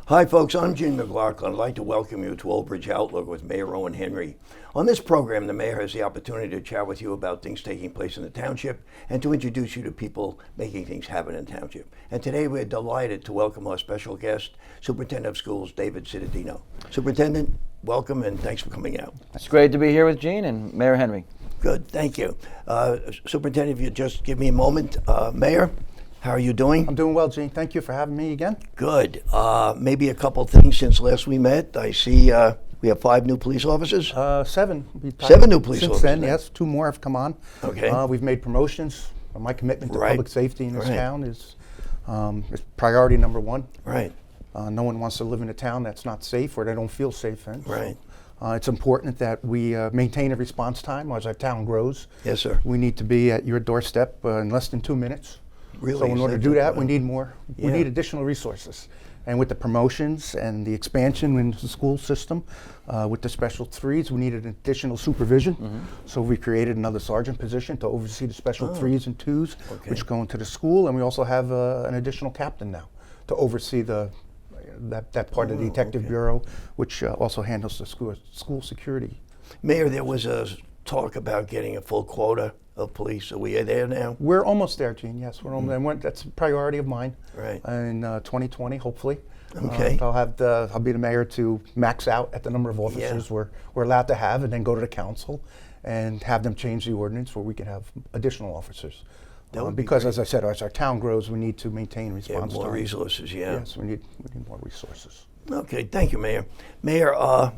Hi folks, I'm Gene McLaughlin. I'd like to welcome you to Old Bridge Outlook with Mayor Owen Henry. On this program, the mayor has the opportunity to chat with you about things taking place in the township and to introduce you to people making things happen in the township. And today we're delighted to welcome our special guest, Superintendent of Schools, David Cittadino. Superintendent, welcome and thanks for coming out. It's great to be here with Gene and Mayor Henry. Good, thank you. Superintendent, if you just give me a moment. Mayor, how are you doing? I'm doing well, Gene. Thank you for having me again. Good. Maybe a couple things since last we met. I see we have 5 new police officers. 7. 7 new police Since officers. then, yes. 2 more have come on. Okay. We've made promotions. My commitment to Right. public safety in this Right. town is priority number 1. Right. No one wants to live in a town that's not safe or they don't feel safe in. Right. So, it's important that we maintain a response time as our town grows. Yes, sir. We need to be at your doorstep in less than 2 minutes. Really? So in Is order to that do the- that, we need more. Yeah. We need additional resources. And with the promotions and the expansion into the school system, with the special 3s, we needed additional supervision. So we created another sergeant position to oversee the special 3s and 2s, Okay. which go into the school. And we also have an additional captain now to oversee that part of the detective okay. bureau, which also handles the school security. Mayor, there was a talk about getting a full quota of police. Are we there now? We're almost there, Gene. Yes, we're almost there. That's a priority of mine. Right. In 2020, hopefully. Okay. I'll be the mayor to max out at the number of officers we're allowed to have, and then go to the council and have them change the ordinance where we can have additional officers. That would be Because, great. as I said, as our town grows, we need to maintain Yeah, response more time. resources, yeah. Yes, we need more resources. Okay, thank you, Mayor. Mayor,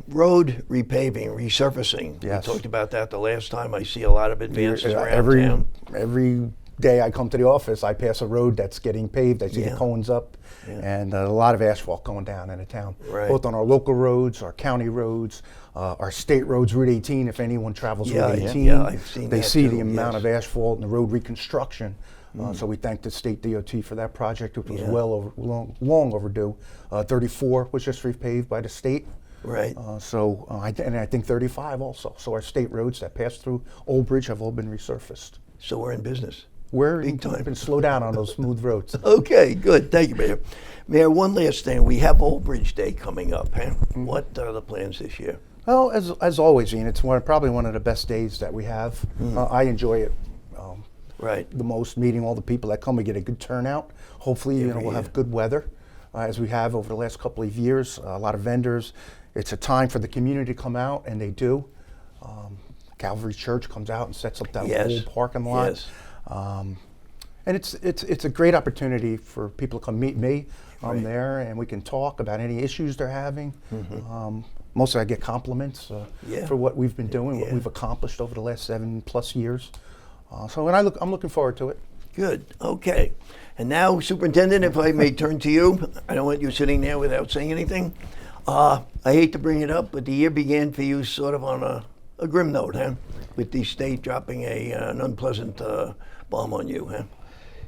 road repaving, resurfacing. Yes. We talked about that the last time. I see a lot of advances around town. Every day I come to the office, I pass a road that's getting paved. I see Yeah. the cones up, Yeah. and a lot of asphalt going down in the town, Right. both on our local roads, our county roads, our state roads, Route 18. If anyone travels Yeah, Route yeah, 18, yeah, I've seen they that see too, the amount yes. of asphalt and the road reconstruction. So we thank the state DOT for that project, which was Yeah. long overdue. 34 was just repaved by the state. Right. And I think 35 also. So our state roads that pass through Old Bridge have all been resurfaced. So we're in business. We're Big time. been slow down on those smooth roads. Okay, good. Thank you, Mayor. Mayor, one last thing. We have Old Bridge Day coming up. Huh? What are the plans this year? Well, as always, Ian, it's probably one of the best days that we have. I enjoy it Right. the most, meeting all the people that come. We get a good turnout. Hopefully, Every we'll year. have good weather, as we have over the last couple of years. A lot of vendors. It's a time for the community to come out, and they do. Calvary Church comes out and sets up that Yes. whole parking lot. Yes. And it's a great opportunity for people to come meet me. I'm Right. there, and we can talk about any issues they're having. Mostly I get compliments Yeah. for what we've been doing, what Yeah. we've accomplished over the last 7+ years. I'm looking forward to it. Good. Okay. And now, Superintendent, if I may turn to you, I don't want you sitting there without saying anything. I hate to bring it up, but the year began for you sort of on a grim note, huh? With the state dropping an unpleasant bomb on you, huh?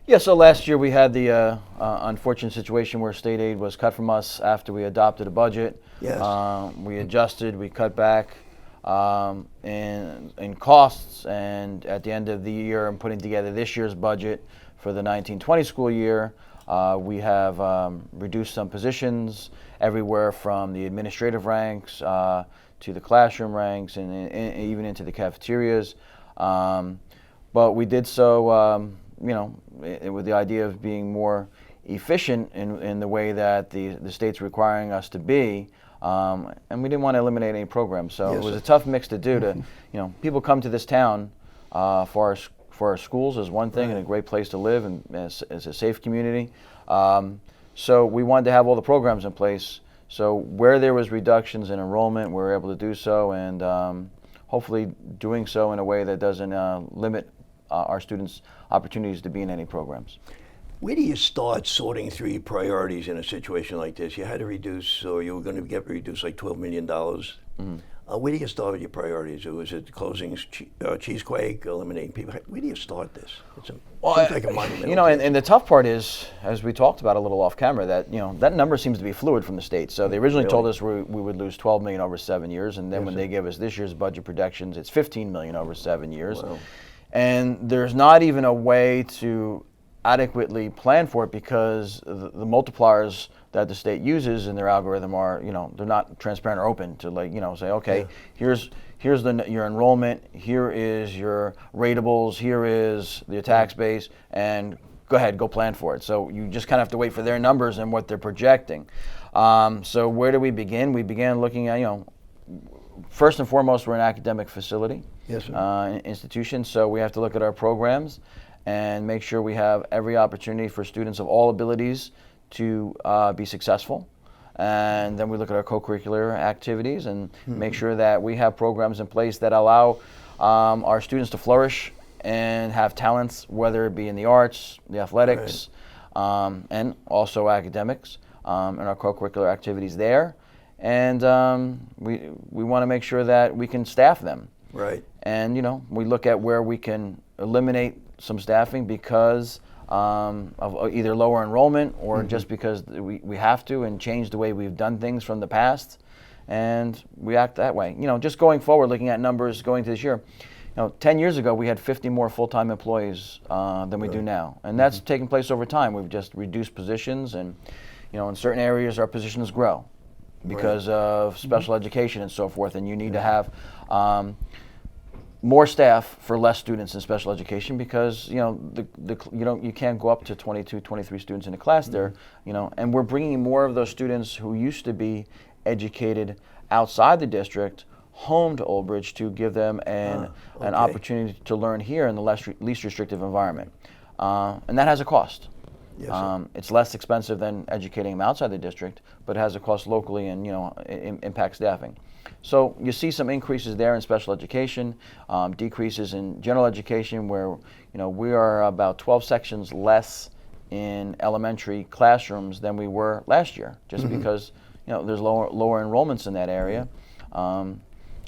Yeah, so last year we had the unfortunate situation where state aid was cut from us after we adopted a budget. Yes. We adjusted, we cut back in costs, and at the end of the year, I'm putting together this year's budget for the 1920 school year. We have reduced some positions everywhere from the administrative ranks to the classroom ranks and even into the cafeterias. But we did so, with the idea of being more efficient in the way that the state's requiring us to be. And we didn't want to eliminate any programs. So Yes, it was sir. a tough mix to do to, people come to this town for our schools is one thing, and a great place to live, and as a safe community. So we wanted to have all the programs in place. So where there was reductions in enrollment, we were able to do so, and hopefully doing so in a way that doesn't limit our students' opportunities to be in any programs. Where do you start sorting through your priorities in a situation like this? You had to reduce, or you were going to get reduced like $12 million. Where do you start with your priorities? Was it closing Cheesequake, eliminating people? Where do you start this? Seems like a monumental And the tough part is, as we talked about a little off camera, that that number seems to be fluid from the state. So they originally told us we would lose $12 million over 7 years, and then when they gave us this year's budget projections, it's $15 million over 7 years. Wow. And there's not even a way to adequately plan for it because the multipliers that the state uses in their algorithm are, they're not transparent or open to say, okay, here's your enrollment, here is your ratables, here is the tax base, and go ahead, go plan for it. So you just kind of have to wait for their numbers and what they're projecting. So where do we begin? We began looking at, first and foremost, we're an academic facility, Yes, sir. institution, so we have to look at our programs and make sure we have every opportunity for students of all abilities to be successful. And then we look at our co-curricular activities and make sure that we have programs in place that allow our students to flourish and have talents, whether it be in the arts, the athletics, and also academics, and our co-curricular activities there. And we want to make sure that we can staff them. Right. And we look at where we can eliminate some staffing because of either lower enrollment or just because we have to, and change the way we've done things from the past, and we act that way. Just going forward, looking at numbers going to this year, 10 years ago we had 50 more full-time employees than we do now, and that's taken place over time. We've just reduced positions, and in certain areas our positions grow because of special education and so forth, and you need to have more staff for less students in special education because you can't go up to 22, 23 students in a class there, and we're bringing more of those students who used to be educated outside the district home to Old Bridge to give them an opportunity to learn here in the least restrictive environment, and that has a cost. Yes, it's less expensive than educating them outside the district, but it has a cost locally, and it impacts staffing. So you see some increases there in special education, decreases in general education, where we are about 12 sections less in elementary classrooms than we were last year, just because there's lower enrollments in that area.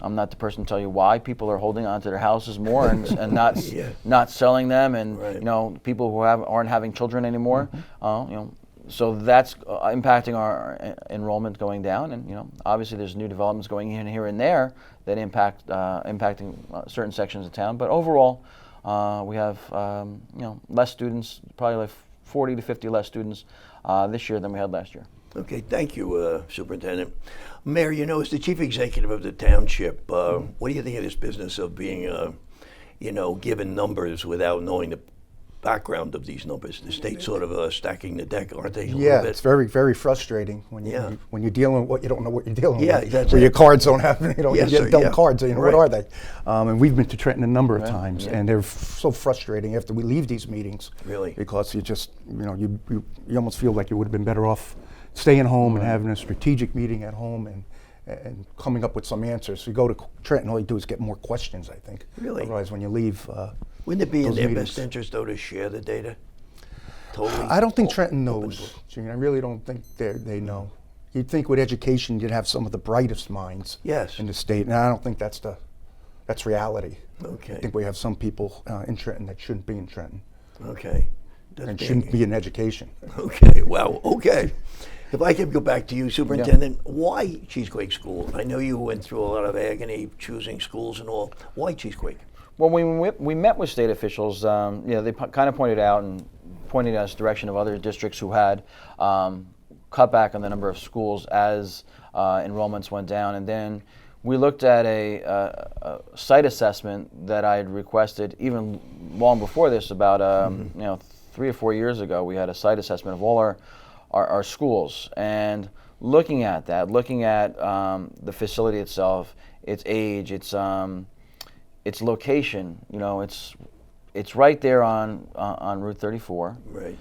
I'm not the person to tell you why people are holding on to their houses more and not selling them, and people who aren't having children anymore. So that's impacting our enrollment going down, and obviously there's new developments going in here and there that impacting certain sections of town. But overall, we have less students, probably like 40 to 50 less students this year than we had last year. Okay, thank you, Superintendent. Mayor, as the chief executive of the township, what do you think of this business of being, given numbers without knowing the background of these numbers? The state's sort of stacking the deck, aren't they? Yeah, it's very, very frustrating when you're dealing with what you don't know what you're dealing with. Yeah, that's where it. your cards don't have, you Yes, get sir, dealt yeah. cards. What Right. are they? And we've been to Trenton a number of times, and they're so frustrating after we leave these meetings. Really? Because you just, you almost feel like you would have been better off staying home and having a strategic meeting at home and coming up with some answers. So you go to Trenton, all you do is get more questions, I think. Really? Otherwise, when you leave, Wouldn't it be in those their meetings. best interest, though, to share the data? Totally. I don't think Trenton knows, Gene. I really don't think they know. You'd think with education you'd have some of the brightest minds Yes. in the state, and I don't think that's reality. Okay. I think we have some people in Trenton that shouldn't be in Trenton Okay. and shouldn't be in education. Okay, wow, okay. If I could go back to you, Superintendent, why Cheesequake School? I know you went through a lot of agony choosing schools and all. Why Cheesequake? Well, when we met with state officials, they kind of pointed us direction of other districts who had cut back on the number of schools as enrollments went down, and then we looked at a site assessment that I had requested even long before this, about 3 or 4 years ago. We had a site assessment of all our schools, and looking at that, the facility itself, its age, its location, it's right there on Route 34. Right.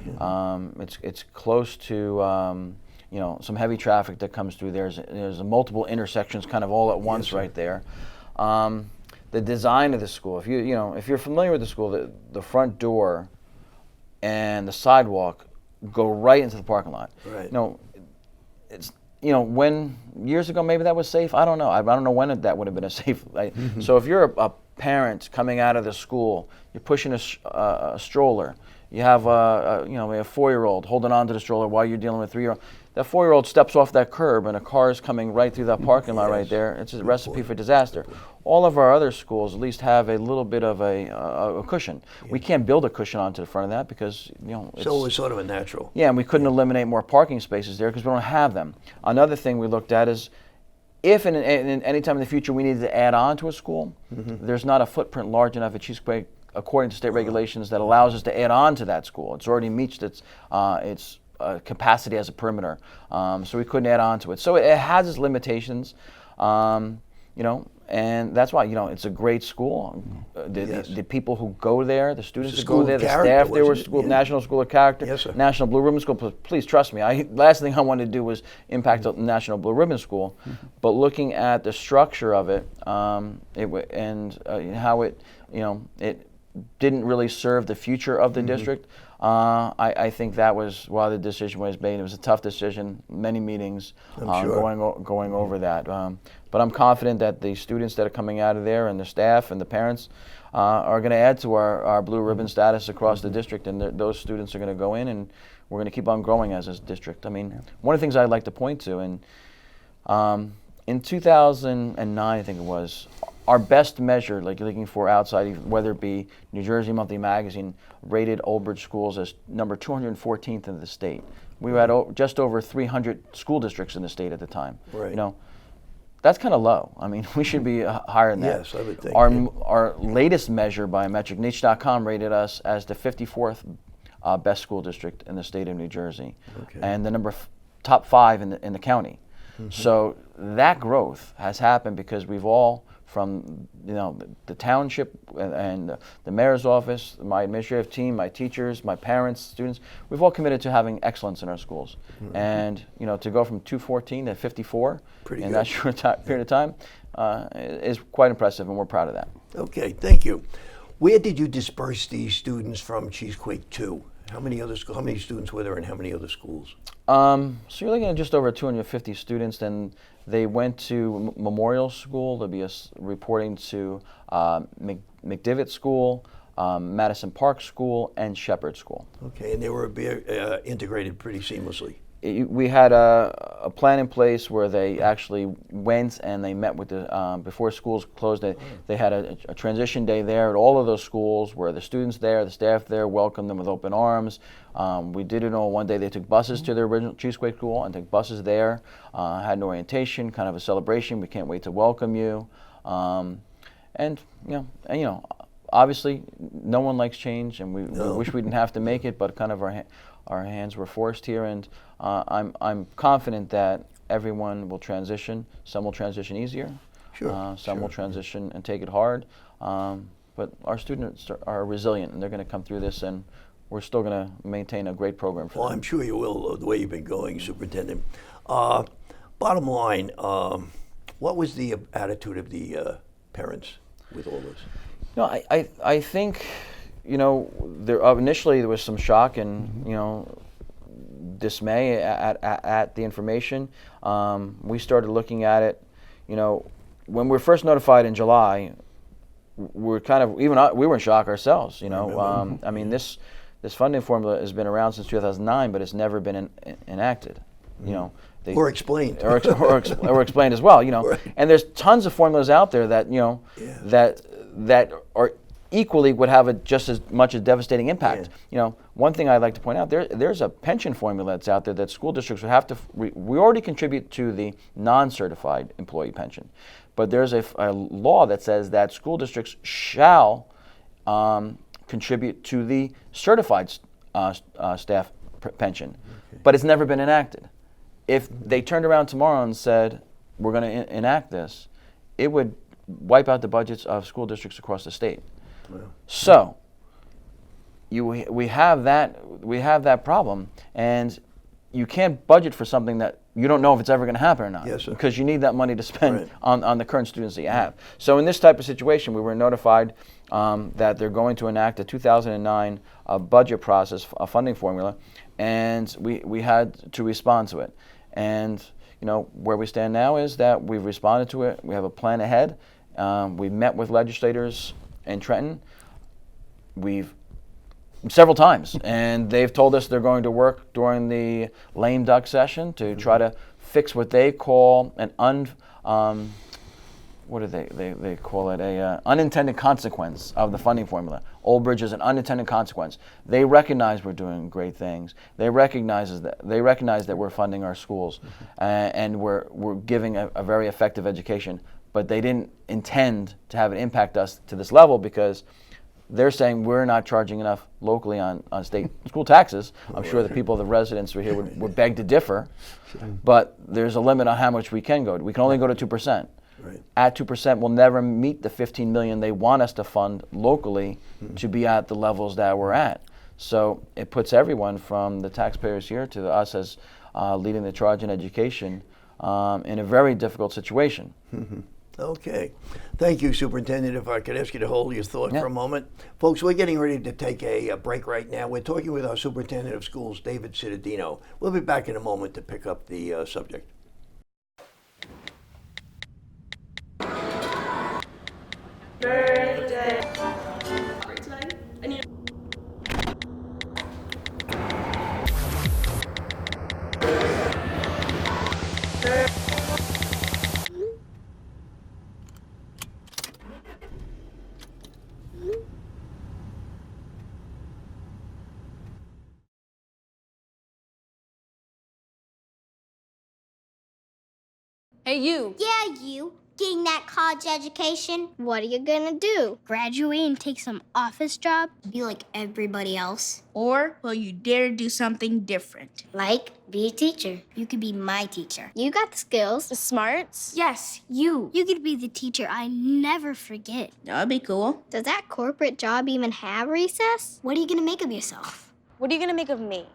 It's close to some heavy traffic that comes through. There's multiple intersections kind of all at once right there. The design of the school, if you're familiar with the school, the front door and the sidewalk go right into the parking lot. Right. It's when years ago maybe that was safe. I don't know. I don't know when that would have been a safe. So if you're a parent coming out of the school, you're pushing a stroller. You have a 4-year-old holding on to the stroller while you're dealing with a 3-year-old. that 4-year-old steps off that curb and a car is coming right through that parking lot right there, it's a recipe for disaster. All of our other schools at least have a little bit of a cushion. We can't build a cushion onto the front of that because, it's, So it was sort of a natural. yeah, and we couldn't eliminate more parking spaces there because we don't have them. Another thing we looked at is if in any time in the future we needed to add on to a school, there's not a footprint large enough at Chesapeake according to state regulations that allows us to add on to that school. It's already reached its capacity as a perimeter, so we couldn't add on to it. So it has its limitations, and that's why it's a great school. The people who go there, the students who go there, the staff there were National School of Character, Yes, sir. National Blue Ribbon School. Please trust me. Last thing I wanted to do was impact the National Blue Ribbon School, but looking at the structure of it, how it didn't really serve the future of the district. I think that was why the decision was made. It was a tough decision, many meetings going over that. But I'm confident that the students that are coming out of there and the staff and the parents are going to add to our blue ribbon status across the district, and those students are going to go in, and we're going to keep on growing as a district. I mean, one of the things I'd like to point to, and in 2009, I think it was, our best measure, like looking for outside, whether it be New Jersey Monthly Magazine, rated Old Bridge schools as number 214th in the state. We were at just over 300 school districts in the state at the time. Right. That's kind of low. I mean, we should be higher than that. Yes, I would think. Our latest measure, biometric, niche.com rated us as the 54th best school district in the state of New Jersey, and the top 5 in the county. So that growth has happened because we've all, from the township and the mayor's office, my administrative team, my teachers, my parents, students, we've all committed to having excellence in our schools. And to go from 214 to 54 in that short period of time is quite impressive, and we're proud of that. Okay, thank you. Where did you disperse these students from Chesapeake to? How many students were there, and how many other schools? So you're looking at just over 250 students. Then they went to Memorial School. They'll be reporting to McDivitt School, Madison Park School, and Shepherd School. Okay, and they were integrated pretty seamlessly. We had a plan in place where they actually went and they met with the before schools closed. They had a transition day there at all of those schools where the students there, the staff there welcomed them with open arms. We did it all one day. They took buses to their original Chesapeake school and took buses there. Had an orientation, kind of a celebration. We can't wait to welcome you. Obviously, no one likes change, and we wish we didn't have to make it, but kind of our hands were forced here, and I'm confident that everyone will transition. Some will transition easier. Some will transition and take it hard. But our students are resilient, and they're going to come through this, and we're still going to maintain a great program for them. Well, I'm sure you will, the way you've been going, Superintendent. Bottom line, what was the attitude of the parents with all this? I think, initially there was some shock and, dismay at the information. We started looking at it, when we were first notified in July, we're kind of, we were in shock ourselves, I mean, this funding formula has been around since 2009, but it's never been enacted, Or explained. or explained as well, Right. And there's tons of formulas out there that, that are equally would have just as much a devastating impact. One thing I'd like to point out, there's a pension formula that's out there that school districts would have to, we already contribute to the non-certified employee pension, but there's a law that says that school districts shall contribute to the certified staff pension, but it's never been enacted. If they turned around tomorrow and said, we're going to enact this, it would wipe out the budgets of school districts across the state. Wow. So we have that problem, and you can't budget for something that you don't know if it's ever going to happen or not. Yes, sir. Because you need that money to spend on the current students that you have. So in this type of situation, we were notified that they're going to enact a 2009 budget process, a funding formula, and we had to respond to it. And where we stand now is that we've responded to it. We have a plan ahead. We met with legislators in Trenton. We've several times, and they've told us they're going to work during the lame duck session to try to fix what they call an what do they call it? A unintended consequence of the funding formula. Old Bridge is an unintended consequence. They recognize we're doing great things. They recognize that we're funding our schools, and we're giving a very effective education. But they didn't intend to have it impact us to this level because they're saying we're not charging enough locally on state school taxes. I'm sure the people, the residents who are here would beg to differ, but there's a limit on how much we can go to. We can only go to 2%. Right. At 2%, we'll never meet the 15 million they want us to fund locally to be at the levels that we're at. So it puts everyone from the taxpayers here to us as leading the charge in education in a very difficult situation. Okay. Thank you, Superintendent. If I could ask you to hold your thought for a moment. Folks, we're getting ready to take a break right now. We're talking with our Superintendent of Schools, David Cittadino. We'll be back in a moment to pick up the subject. Birthday. Hey, you. Yeah, you. Getting that college education? What are you gonna do? Graduate and take some office job? Be like everybody else? Or will you dare do something different? Like, be a teacher. You could be my teacher. You got the skills. The smarts? Yes, you. You could be the teacher I never forget. That'd be cool. Does that corporate job even have recess? What are you gonna make of yourself? What are you gonna make of me?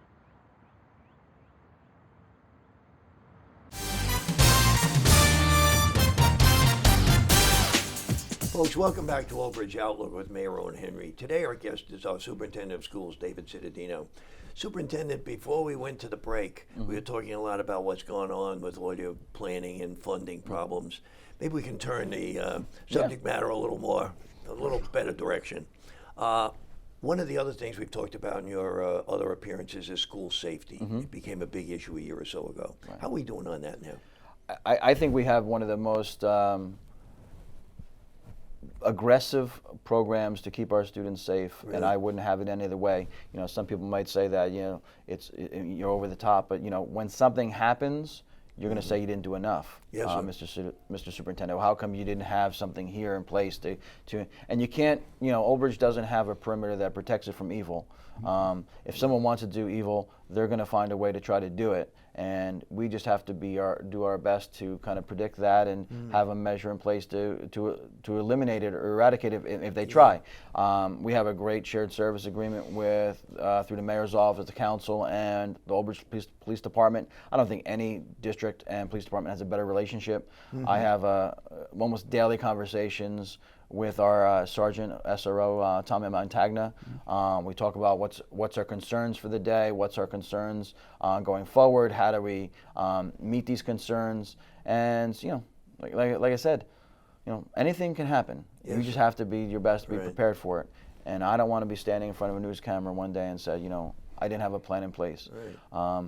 Folks, welcome back to Old Bridge Outlook with Mayor Owen Henry. Today our guest is our Superintendent of Schools, David Cittadino. Superintendent, before we went to the break, we were talking a lot about what's going on with all your planning and funding problems. Maybe we can turn the subject matter a little better direction. One of the other things we've talked about in your other appearances is school safety. It became a big issue a year or so ago. Right. How are we doing on that now? I think we have one of the most aggressive programs to keep our students safe, Really? and I wouldn't have it any other way. You know, some people might say that you're over the top, but when something happens, you're going to say you didn't do enough, yes, Mr. Superintendent. How come you didn't have something here in place to and you can't, Old Bridge doesn't have a perimeter that protects it from evil. If someone wants to do evil, they're going to find a way to try to do it, and we just have to do our best to kind of predict that and have a measure in place to eliminate it or eradicate it if they try. We have a great shared service agreement with through the mayor's office, the council, and the Old Bridge Police Department. I don't think any district and police department has a better relationship. I have almost daily conversations with our Sergeant SRO Tommy Montagna. We talk about what's our concerns for the day, what's our concerns going forward, how do we meet these concerns, and like I said, anything can happen. Yes. You just have to be your best to be Right. prepared for it. And I don't want to be standing in front of a news camera one day and say, I didn't have a plan in place. Right.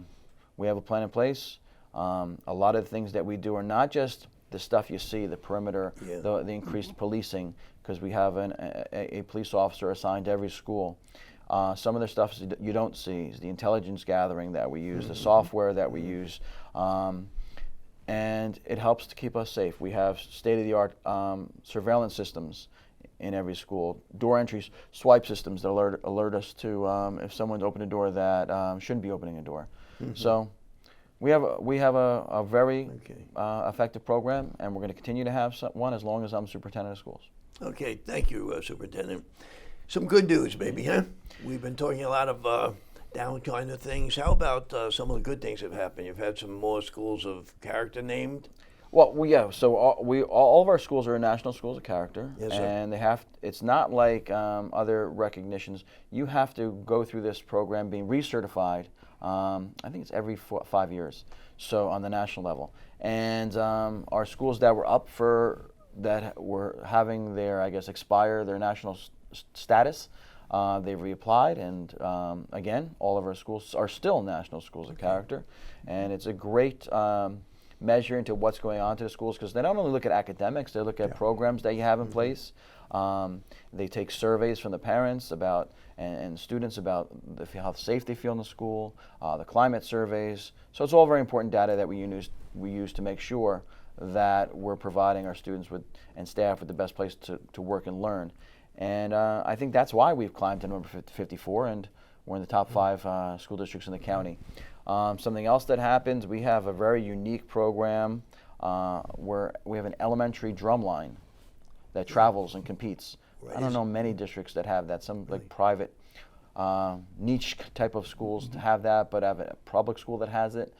We have a plan in place. A lot of the things that we do are not just the stuff you see, the perimeter, the increased policing, because we have a police officer assigned to every school. Some of the stuff you don't see is the intelligence gathering that we use, the software that we use, and it helps to keep us safe. We have state-of-the-art surveillance systems in every school, door entries, swipe systems that alert us to if someone's opened a door that shouldn't be opening a door. So we have a very effective program, and we're going to continue to have one as long as I'm superintendent of schools. Okay, thank you, Superintendent. Some good news, maybe, huh? We've been talking a lot of down kind of things. How about some of the good things that have happened? You've had some more schools of character named. Well, so all of our schools are national schools of character, Yes, sir. and they have. It's not like other recognitions. You have to go through this program being recertified. I think it's every 5 years, so on the national level. And our schools that were up for that were having their, expire their national status. They've reapplied, and again, all of our schools are still national schools of character, and it's a great measure into what's going on to the schools, because they don't only look at academics, they look at programs that you have in place. They take surveys from the parents about and students about how safe they feel in the school, the climate surveys. So it's all very important data that we use to make sure that we're providing our students with and staff with the best place to work and learn. And I think that's why we've climbed to number 54, and we're in the top 5 school districts in the county. Something else that happens, we have a very unique program where we have an elementary drumline that travels and competes. I don't know many districts that have that. Some like private niche type of schools have that, but have a public school that has it.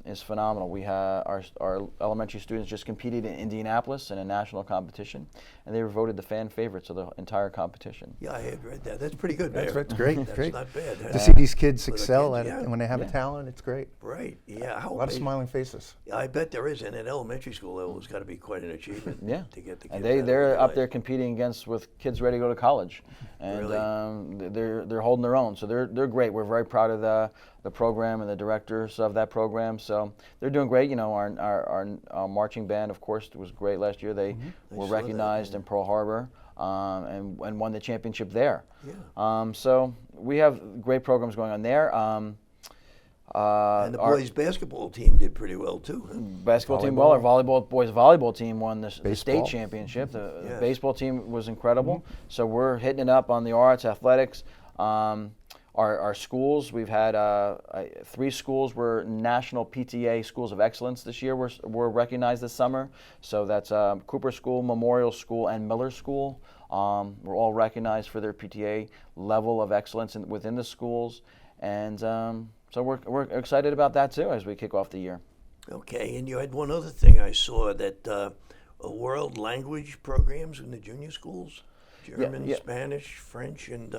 Is phenomenal. We have our elementary students just competed in Indianapolis in a national competition, and they were voted the fan favorites of the entire competition. Yeah, I had read that. That's pretty good, Mayor. That's great. That's great. not bad. To see these kids For the excel kids, at it, yeah. when they have a talent, it's great. Right. Yeah. A lot of smiling faces. I bet there is. And at elementary school level, it's got to be quite an achievement. Yeah, To get the kids. and out of they're the up light. there competing with kids ready to go to college, and they're holding their own. So they're great. We're very proud of the program and the directors of that program. So they're doing great. You know, our marching band, of course, was great last year. They were saw that, recognized in Pearl Harbor and won the championship there. Yeah. So we have great programs going on there. And the boys' basketball team did pretty well too. Huh? Basketball team, well, our boys volleyball team won the state Baseball. championship. The Yes. baseball team was incredible. So we're hitting it up on the arts, athletics. Our schools, we've had 3 schools were national PTA schools of excellence this year. Were recognized this summer. So that's Cooper School, Memorial School, and Miller School. Were all recognized for their PTA level of excellence within the schools, and so we're excited about that too as we kick off the year. Okay, and you had one other thing I saw, that world language programs in the junior schools, German, yeah. Spanish, French, and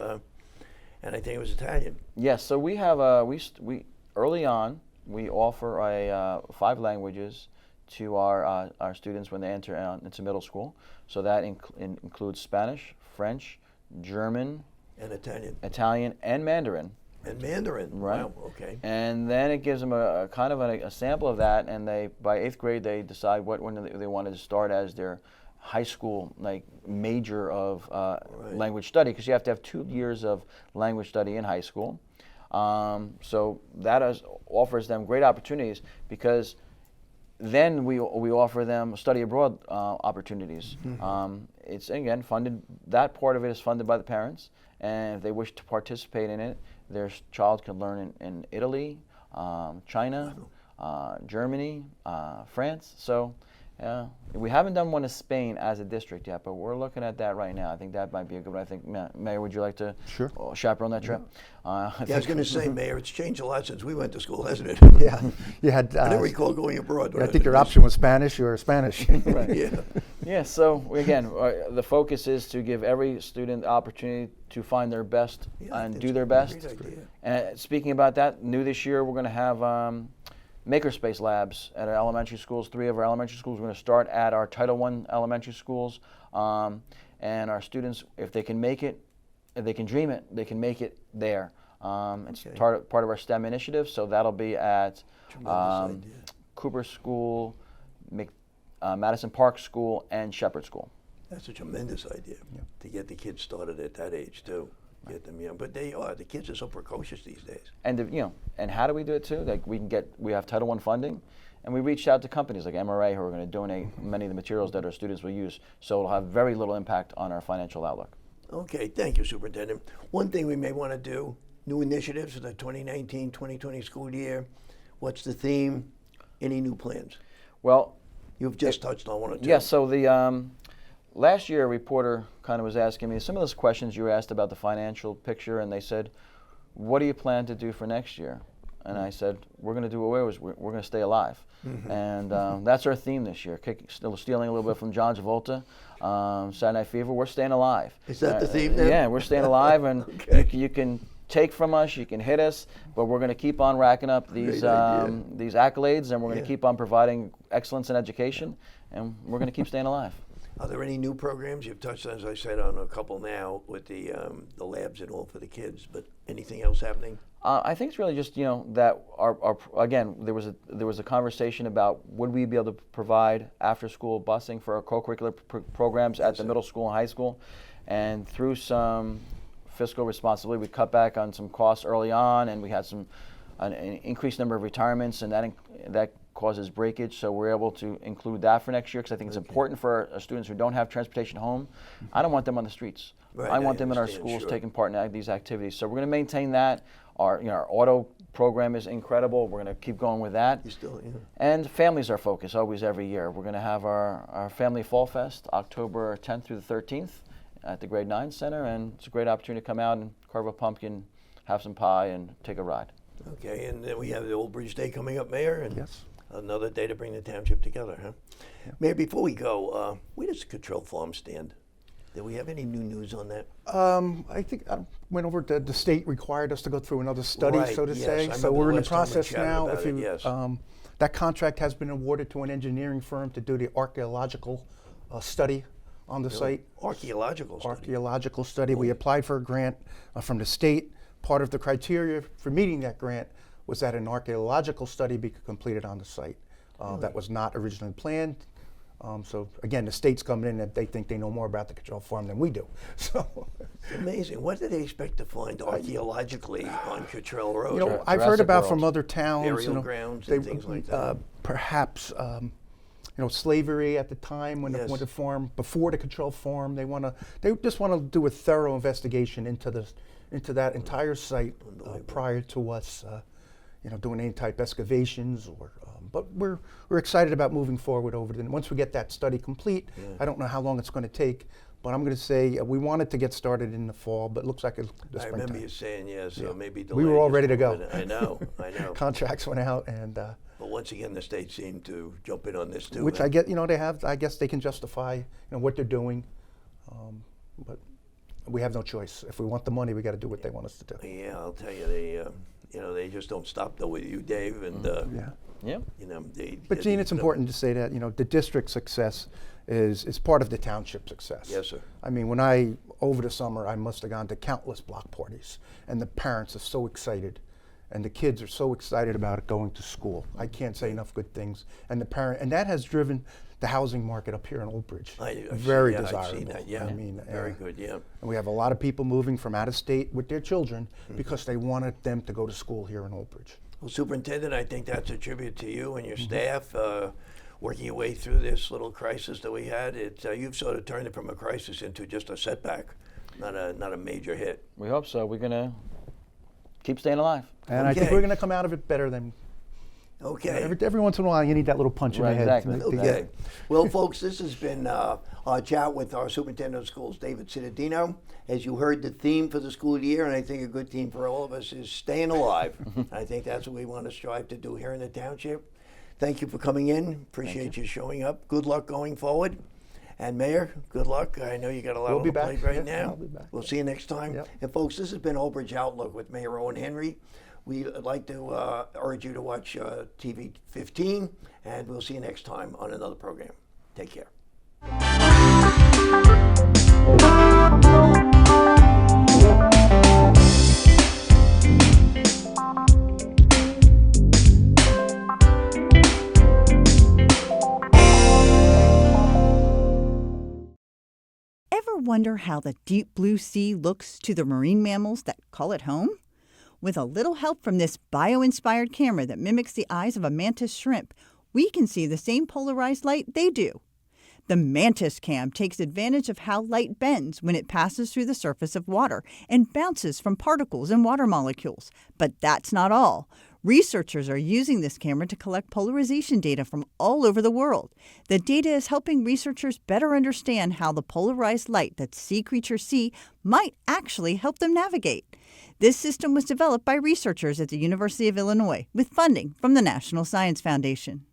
I think it was Italian. Yes, so we have we early on we offer 5 languages to our students when they enter into middle school. So that includes Spanish, French, German, And Italian. Italian, and Mandarin. And Mandarin. Right. Wow, okay. And then it gives them a kind of a sample of that, and they by 8th grade they decide when they wanted to start as their high school major of language study, because you have to have 2 years of language study in high school. So that offers them great opportunities, because then we offer them study abroad opportunities. It's again funded. That part of it is funded by the parents, and if they wish to participate in it, their child can learn in Italy, China, Germany, France. So we haven't done one in Spain as a district yet, but we're looking at that right now. I think that might be a good one. I think, Mayor, would you like to chaperone that trip? Yeah, I was going to say, Mayor, it's changed a lot since we went to school, hasn't it? Yeah, you had. I don't recall going abroad. I think your option was Spanish or Spanish. Right. Yeah. Yeah, so again, the focus is to give every student the opportunity to find their best and do their best. Great idea. And speaking about that, new this year, we're going to have makerspace labs at our elementary schools. 3 of our elementary schools. We're going to start at our Title I elementary schools, and our students, if they can make it, if they can dream it, they can make it there. It's part of our STEM initiative, so that'll be at Cooper School, Madison Park School, and Shepherd School. That's a tremendous idea to get the kids started at that age too. Get them young, but the kids are so precocious these days. And and how do we do it too? Like we have Title I funding, and we reached out to companies like MRA who are going to donate many of the materials that our students will use. So it'll have very little impact on our financial outlook. Okay, thank you, Superintendent. One thing we may want to do, new initiatives for the 2019-2020 school year. What's the theme? Any new plans? Well, You've just touched on one or two. yes. So the last year, a reporter kind of was asking me some of those questions you asked about the financial picture, and they said, "What do you plan to do for next year?" And I said, "We're going to do what we always. We're going to stay alive," and that's our theme this year. Still stealing a little bit from John Travolta, Saturday Night Fever. We're staying alive. Is that the theme then? Yeah, we're staying alive, and Okay. you can take from us, you can hit us, but we're going to keep on racking up these idea. these accolades, and we're going to Yeah. keep on providing excellence in education, and we're going to keep staying alive. Are there any new programs? You've touched, as I said, on a couple now with the labs and all for the kids, but anything else happening? I think it's really just that our again there was a conversation about would we be able to provide after school busing for our co-curricular programs at the middle school and high school, and through some fiscal responsibility we cut back on some costs early on, and we had an increased number of retirements, and that causes breakage, so we're able to include that for next year because I think it's important for our students who don't have transportation home. I don't want them on the streets. Right, I want them in our understand, schools sure. taking part in these activities. So we're going to maintain that. Our auto program is incredible. We're going to keep going with that. You still, yeah. And families are focus always every year. We're going to have our Family Fall Fest October 10th through the 13th at the Grade 9 Center, and it's a great opportunity to come out and carve a pumpkin, have some pie, and take a ride. Okay, and then we have the Old Bridge Day coming up, Mayor, and Yes. another day to bring the township together, huh? Yeah. Mayor, before we go, where does the Control Farm stand? Do we have any new news on that? I think I went over to the state required us to go through another study, Right, so to yes, say. I So remember we're the in the last time we process chatted now. about it, yes. That contract has been awarded to an engineering firm to do the archaeological study on the site. Archaeological study. Archaeological study. We applied for a grant from the state. Part of the criteria for meeting that grant was that an archaeological study be completed on the site. That was not originally planned. So again, the state's coming in and they think they know more about the control farm than we do. So, It's amazing. What do they expect to find archaeologically on Cottrell Road? I've heard Jurassic about World. from other towns, Burial grounds and things like that. Perhaps, slavery at the time when Yes. the farm, before the control farm, they just want to do a thorough investigation into that entire site prior to us, doing any type excavations or. But we're excited about moving forward over it. Once we get that study complete, I don't know how long it's going to take, but I'm going to say we wanted to get started in the fall, but it looks like it's the I springtime. remember you saying, yes, so maybe We were all ready to go. I know. Contracts went out, and But once again, the state seemed to jump in on this too. which huh? I get, they have. I guess they can justify, what they're doing, but we have no choice. If we want the money, we got to do what they want us to do. Yeah, I'll tell you, they just don't stop though with you, Dave, and Yeah. Yeah. But Gene, it's important to say that the district's success is part of the township success. Yes, sir. I mean, over the summer, I must have gone to countless block parties, and the parents are so excited, and the kids are so excited about it going to school. I can't say enough good things. And and that has driven the housing market up here in Old Bridge. Very desirable. I've seen that, yeah. I mean, very good, yeah. And we have a lot of people moving from out of state with their children because they wanted them to go to school here in Old Bridge. Well, Superintendent, I think that's a tribute to you and your staff, working your way through this little crisis that we had. You've sort of turned it from a crisis into just a setback, not a major hit. We hope so. We're going to keep staying alive. And I think Okay. we're going to come out of it better than. Okay. Every once in a while, you need that little punch in Right, the head. exactly. to Okay. get- Well, folks, this has been our chat with our Superintendent of Schools, David Cittadino. As you heard, the theme for the school year, and I think a good theme for all of us, is staying alive. I think that's what we want to strive to do here in the township. Thank you for coming in. Appreciate you showing up. Good luck going forward. And Mayor, good luck. I know you got a lot We'll on be the plate back. right Yeah, now. I'll be back. We'll see you next time. Yep. And folks, this has been Old Bridge Outlook with Mayor Owen Henry. We'd like to urge you to watch TV 15, and we'll see you next time on another program. Take care. Ever wonder how the deep blue sea looks to the marine mammals that call it home? With a little help from this bio-inspired camera that mimics the eyes of a mantis shrimp, we can see the same polarized light they do. The Mantis Cam takes advantage of how light bends when it passes through the surface of water and bounces from particles and water molecules. But that's not all. Researchers are using this camera to collect polarization data from all over the world. The data is helping researchers better understand how the polarized light that sea creatures see might actually help them navigate. This system was developed by researchers at the University of Illinois with funding from the National Science Foundation.